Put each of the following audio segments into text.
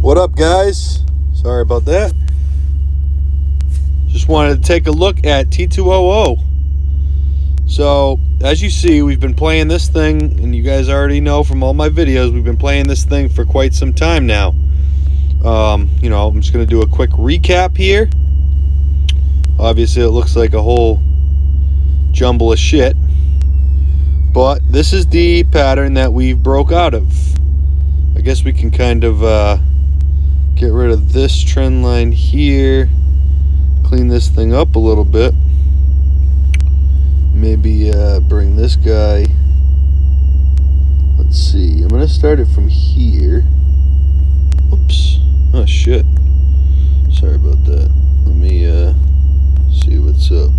What up, guys? Sorry about that. Just wanted to take a look at T2OO. So, as you see, we've been playing this thing, and you guys already know from all my videos, we've been playing this thing for quite some time now. I'm just going to do a quick recap here. Obviously, it looks like a whole jumble of shit. But this is the pattern that we've broke out of. I guess we can kind of get rid of this trend line here. Clean this thing up a little bit. Maybe bring this guy. Let's see. I'm going to start it from here. Oops. Oh, shit. Sorry about that. Let me see what's up.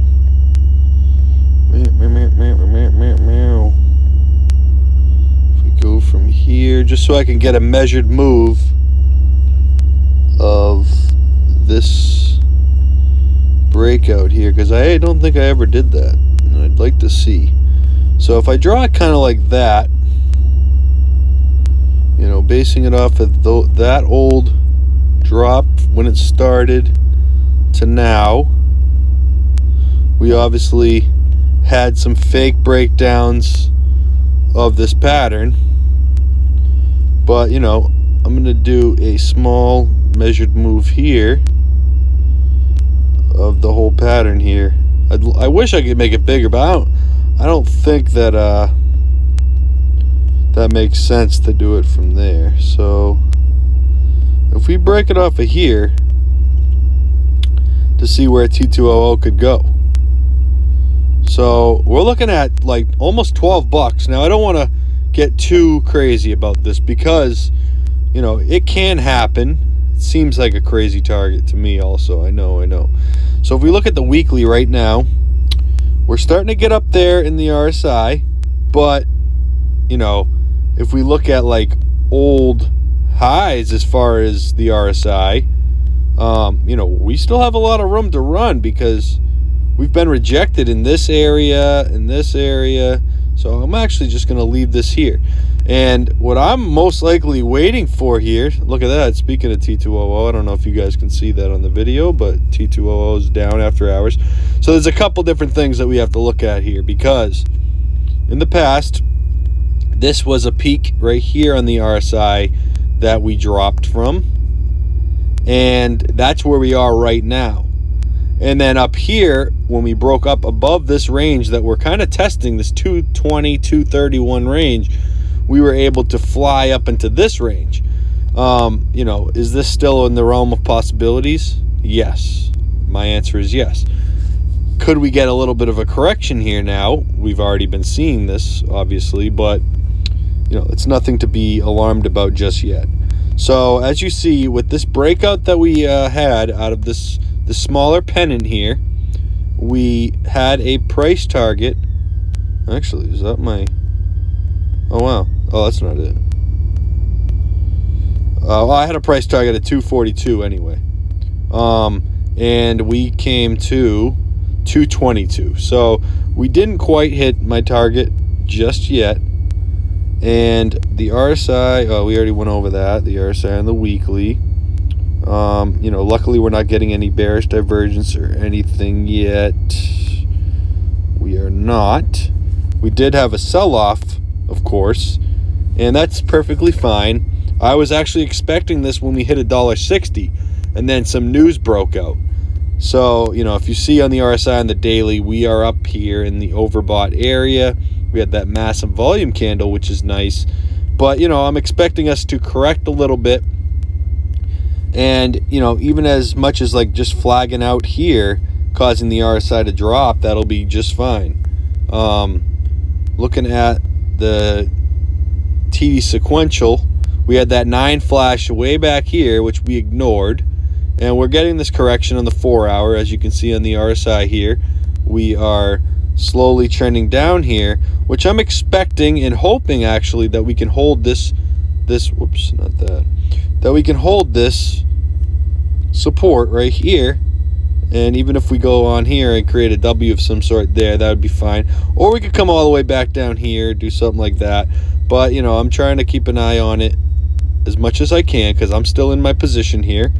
If we go from here, just so I can get a measured move of this breakout here, because I don't think I ever did that, and I'd like to see. So if I draw it kind of like that, basing it off of that old drop when it started to now, we obviously had some fake breakdowns of this pattern, but I'm going to do a small measured move here of the whole pattern here. I wish I could make it bigger, but I don't think that that makes sense to do it from there. So if we break it off of here to see where T2OO could go. So we're looking at like almost $12. Now I don't want to get too crazy about this because it can happen. It seems like a crazy target to me also. I know. So if we look at the weekly right now, we're starting to get up there in the RSI, but if we look at like old highs as far as the RSI, we still have a lot of room to run because we've been rejected in this area, so I'm actually just going to leave this here. And what I'm most likely waiting for here, look at that, speaking of T2OO, I don't know if you guys can see that on the video, but T2OO is down after hours. So there's a couple different things that we have to look at here, because in the past, this was a peak right here on the RSI that we dropped from, and that's where we are right now. And then up here, when we broke up above this range that we're kind of testing, this 220, 231 range, we were able to fly up into this range. Is this still in the realm of possibilities? Yes. My answer is yes. Could we get a little bit of a correction here now? We've already been seeing this, obviously, but, it's nothing to be alarmed about just yet. So, as you see, with this breakout that we had out of this smaller pennant here, we had a price target. Actually, is that my... Oh, wow. Oh, that's not it. Well, I had a price target at 242 anyway. And we came to 222. So we didn't quite hit my target just yet. And the RSI, we already went over that. The RSI on the weekly. Luckily we're not getting any bearish divergence or anything yet. We are not. We did have a sell-off, of course, and that's perfectly fine. I was actually expecting this when we hit $1.60, and then some news broke out. So, if you see on the RSI on the daily, we are up here in the overbought area. We had that massive volume candle, which is nice. But, I'm expecting us to correct a little bit. And, even as much as like just flagging out here, causing the RSI to drop, that'll be just fine. Looking at the TD sequential, we had that 9 flash way back here, which we ignored. And we're getting this correction on the 4-hour, as you can see on the RSI here. We are slowly trending down here, which I'm expecting and hoping actually that we can hold this whoops, not that. That we can hold this support right here, and even if we go on here and create a W of some sort there, that would be fine. Or we could come all the way back down here, do something like that. But I'm trying to keep an eye on it as much as I can because I'm still in my position here,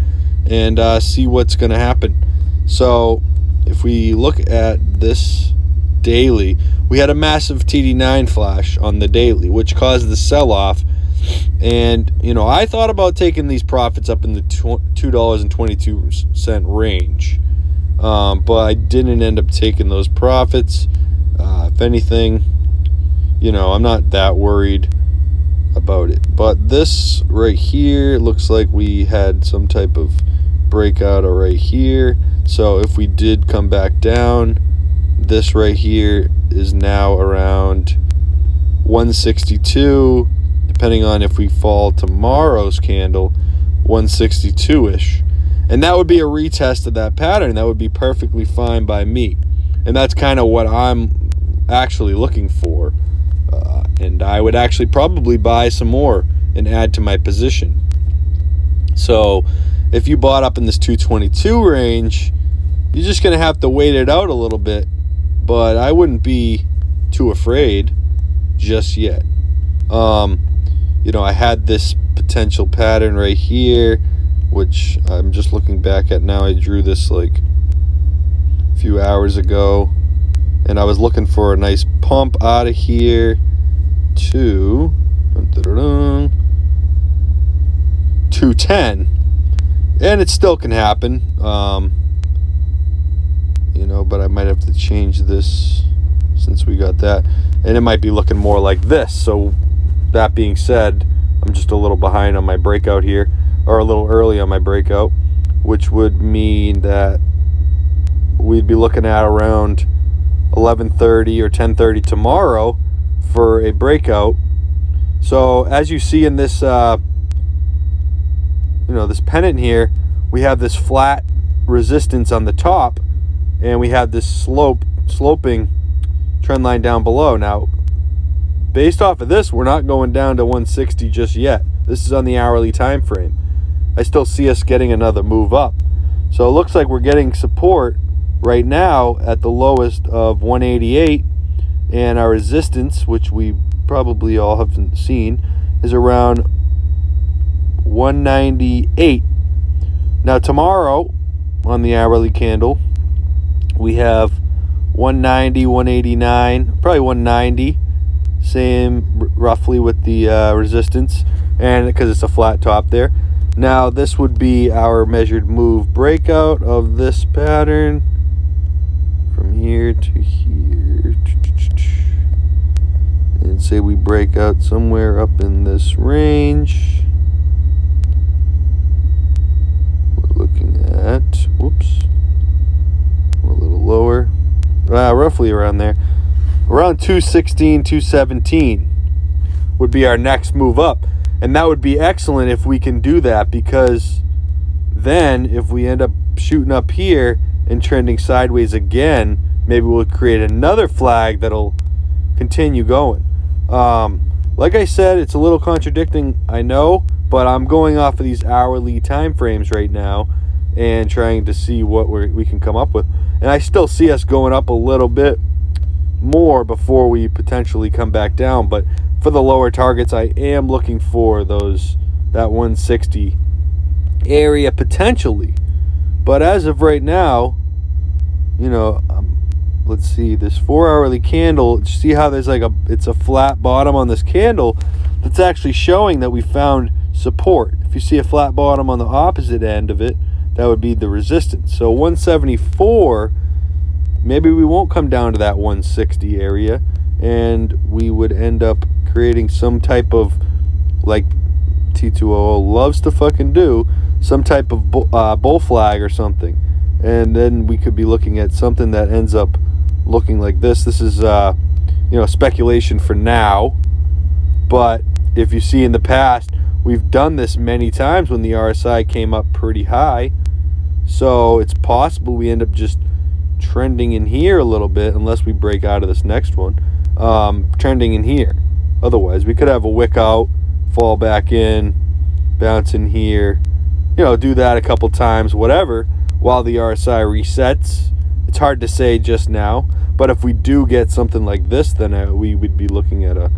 and see what's going to happen. So if we look at this daily, we had a massive TD9 flash on the daily, which caused the sell-off. And, I thought about taking these profits up in the $2.22 range. But I didn't end up taking those profits. If anything, I'm not that worried about it. But this right here looks like we had some type of breakout right here. So if we did come back down, this right here is now around 162, depending on if we fall tomorrow's candle, 162-ish. And that would be a retest of that pattern. That would be perfectly fine by me. And that's kind of what I'm actually looking for. And I would actually probably buy some more and add to my position. So if you bought up in this 222 range, you're just going to have to wait it out a little bit. But I wouldn't be too afraid just yet. I had this potential pattern right here, which I'm just looking back at now. I drew this like a few hours ago, and I was looking for a nice pump out of here to 210, and it still can happen. But I might have to change this since we got that, and it might be looking more like this. So that being said, I'm just a little behind on my breakout here, or a little early on my breakout, which would mean that we'd be looking at around 11:30 or 10:30 tomorrow for a breakout. So as you see in this this pennant here, we have this flat resistance on the top, and we have this sloping trend line down below. Now, based off of this, we're not going down to 160 just yet. This is on the hourly time frame. I still see us getting another move up. So it looks like we're getting support right now at the lowest of 188, and our resistance, which we probably all haven't seen, is around 198. Now tomorrow on the hourly candle, we have 190, 189, probably 190, same roughly with the resistance, and because it's a flat top there. Now this would be our measured move breakout of this pattern from here to here, and say we break out somewhere up in this range. We're looking at, whoops, a little lower, roughly around there, around 216, 217 would be our next move up. And that would be excellent if we can do that, because then if we end up shooting up here and trending sideways again, maybe we'll create another flag that'll continue going. Like I said, it's a little contradicting, I know, but I'm going off of these hourly time frames right now and trying to see what we can come up with. And I still see us going up a little bit more before we potentially come back down. But for the lower targets, I am looking for that 160 area potentially. But as of right now, let's see, this 4-hourly candle, see how there's it's a flat bottom on this candle that's actually showing that we found support. If you see a flat bottom on the opposite end of it, that would be the resistance. So 174, maybe we won't come down to that 160 area, and we would end up creating some type of, like TTOO loves to fucking do, some type of bull flag or something. And then we could be looking at something that ends up looking like this. This is speculation for now, but if you see in the past, we've done this many times when the RSI came up pretty high. So it's possible we end up just trending in here a little bit, unless we break out of this next one, trending in here. Otherwise, we could have a wick out, fall back in, bounce in here, do that a couple times, whatever, while the RSI resets. It's hard to say just now, but if we do get something like this, then we would be looking at a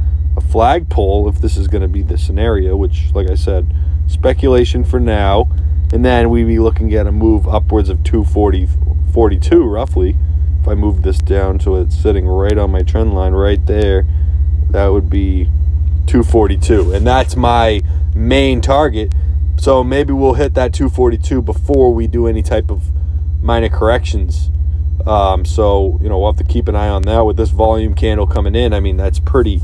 flagpole if this is going to be the scenario, which, like I said, speculation for now. And then we'd be looking at a move upwards of 242 roughly. If I move this down so it's sitting right on my trend line right there, that would be 242. And that's my main target. So maybe we'll hit that 242 before we do any type of minor corrections. So, we'll have to keep an eye on that with this volume candle coming in. I mean, that's pretty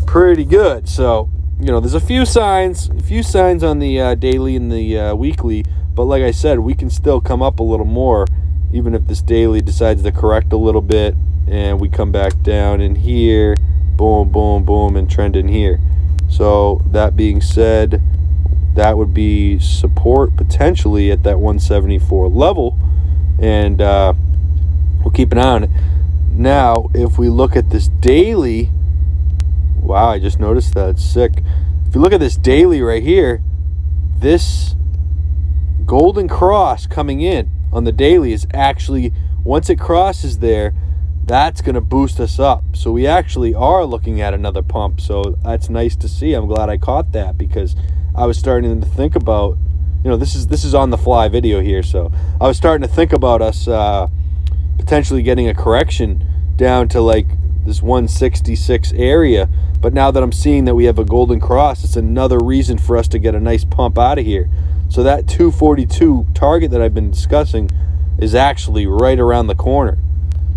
good. So, there's a few signs on the daily and the weekly, but like I said, we can still come up a little more, even if this daily decides to correct a little bit, and we come back down in here, boom, boom, boom, and trend in here. So, that being said, that would be support potentially at that 174 level, and we'll keep an eye on it. Now, if we look at this daily, wow, I just noticed that. It's sick. If you look at this daily right here, this golden cross coming in on the daily is actually, once it crosses there, that's going to boost us up. So we actually are looking at another pump. So that's nice to see. I'm glad I caught that, because I was starting to think about, this is on the fly video here. So I was starting to think about us potentially getting a correction down to like this 166 area. But now that I'm seeing that we have a golden cross, it's another reason for us to get a nice pump out of here. So that 242 target that I've been discussing is actually right around the corner.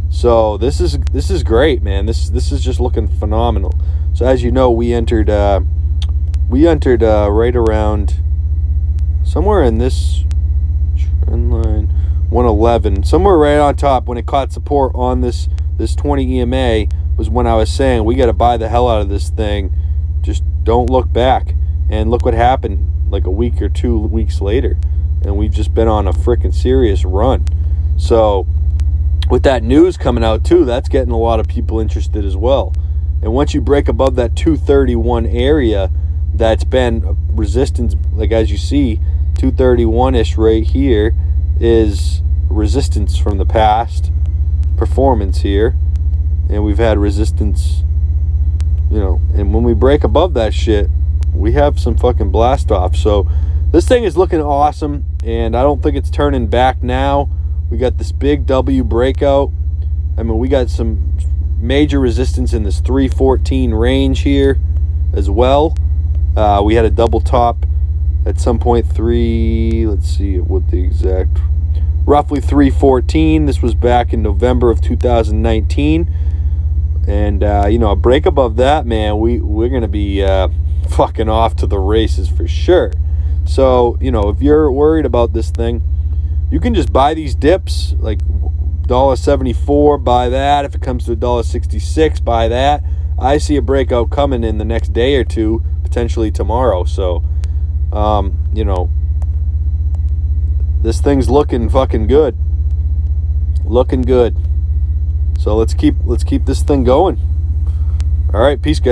So this is great, man. This is just looking phenomenal. So as you know, we entered right around somewhere in this trend line 111, somewhere right on top when it caught support on this 20 EMA was when I was saying we got to buy the hell out of this thing. Just don't look back. And look what happened like a week or 2 weeks later, and we've just been on a freaking serious run. So with that news coming out too, that's getting a lot of people interested as well. And once you break above that 231 area, that's been resistance, like as you see, 231-ish right here is resistance from the past performance here. And we've had resistance, and when we break above that shit, we have some fucking blast off. So this thing is looking awesome, and I don't think it's turning back now. We got this big W breakout. I mean, we got some major resistance in this 314 range here as well. We had a double top at some point, let's see what the exact, roughly 314. This was back in November of 2019. And, a break above that, man, we're going to be fucking off to the races for sure. So, if you're worried about this thing, you can just buy these dips, like $1.74, buy that. If it comes to $1.66, buy that. I see a breakout coming in the next day or two, potentially tomorrow. So, this thing's looking fucking good. Looking good. So let's keep this thing going. All right, peace, guys.